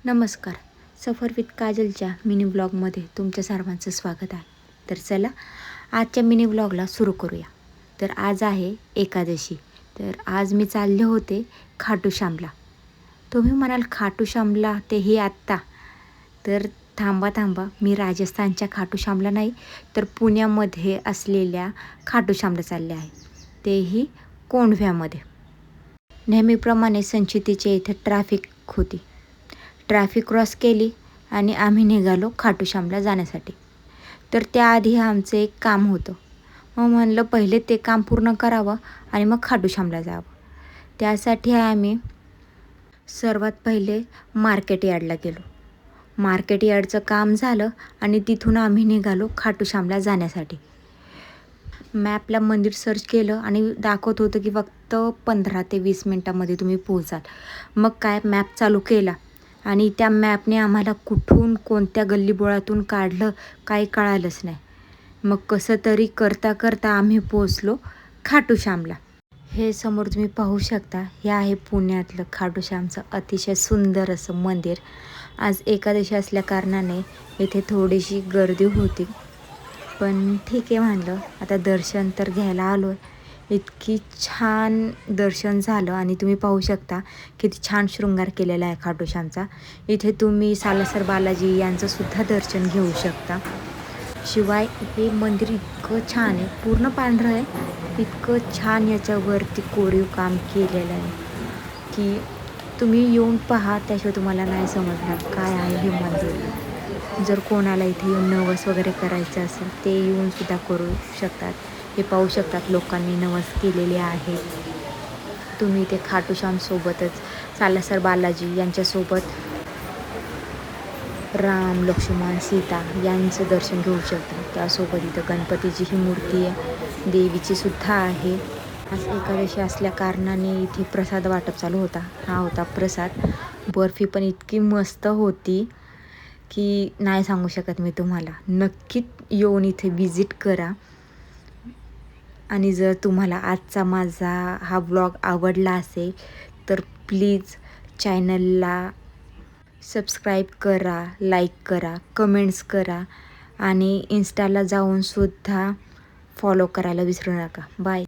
नमस्कार. सफर with काजलच्या mini ब्लॉगमध्ये तुमच्या सर्वांचं स्वागत आहे. तर चला आजच्या मिनी ब्लॉगला सुरू करूया. तर आज आहे एकादशी. तर आज मी चालले होते खाटू श्यामला. तुम्ही म्हणाल खाटू श्यामला तेही आत्ता? तर थांबा, मी राजस्थानच्या खाटू श्यामला नाही तर पुण्यामध्ये असलेल्या खाटू श्यामला चालले आहे, तेही कोंढव्यामध्ये. नेहमीप्रमाणे संचितीच्या इथे ट्रॅफिक होती. ट्रॅफिक क्रॉस केली आणि आम्ही निघालो खाटू श्यामला जाण्यासाठी. तर त्याआधी आमचं एक काम होतं. मग म्हणलं पहिले ते काम पूर्ण करावं आणि मग खाटू श्यामला जावं. त्यासाठी आम्ही सर्वात पहिले मार्केट यार्डला गेलो. मार्केट यार्डचं काम झालं आणि तिथून आम्ही निघालो खाटू श्यामला जाण्यासाठी. मॅपला मंदिर सर्च केलं आणि दाखवत होतं की फक्त 15 ते 20 मिनटामध्ये तुम्ही पोहोचाल. मग काय मॅप चालू केला आणि त्या मॅपने आम्हाला कुठून कोणत्या गल्लीबोळातून काढलं काही कळालंच नाही. मग कसं तरी करता आम्ही पोचलो खाटू श्यामला. हे समोर तुम्ही पाहू शकता, हे आहे पुण्यातलं खाटू श्यामचं अतिशय सुंदर असं मंदिर. आज एकादशी असल्या कारणाने इथे थोडीशी गर्दी होती, पण ठीक आहे म्हणलं आता दर्शन तर घ्यायला आलो आहे. इतकी छान दर्शन झालं आणि तुम्ही पाहू शकता किती छान शृंगार केलेला आहे खाटू श्यामचा. इथे तुम्ही सालासर बालाजी यांचंसुद्धा दर्शन घेऊ शकता. शिवाय हे मंदिर इतकं छान आहे, पूर्ण पांढरं आहे, इतकं छान याच्यावरती कोरीव काम केलेलं आहे की तुम्ही येऊन पहा, त्याशिवाय तुम्हाला नाही समजणार काय आहे हे मंदिर. जर कोणाला इथे येऊन नवस वगैरे करायचं असेल ते येऊनसुद्धा करू शकतात. हे पाहू शकतात लोकांनी नवस केलेले आहे. तुम्ही इथे खाटू श्यामसोबतच सालासर बालाजी यांच्यासोबत राम, लक्ष्मण, सीता यांचं दर्शन घेऊ शकता. त्यासोबत इथं गणपतीची ही मूर्ती आहे, देवीची सुद्धा आहे. आज एकादशी असल्या कारणाने इथे प्रसाद वाटप चालू होता. हा होता प्रसाद. बर्फी पण इतकी मस्त होती की नाही सांगू शकत मी तुम्हाला. नक्कीच येऊन इथे विजिट करा. आणि जर तुम्हाला आजचा माझा हा ब्लॉग आवडला असेल तर प्लीज चॅनलला सबस्क्राईब करा, लाईक करा, कमेंट्स करा आणि इन्स्टाला जाऊनसुद्धा फॉलो करायला विसरू नका. बाय.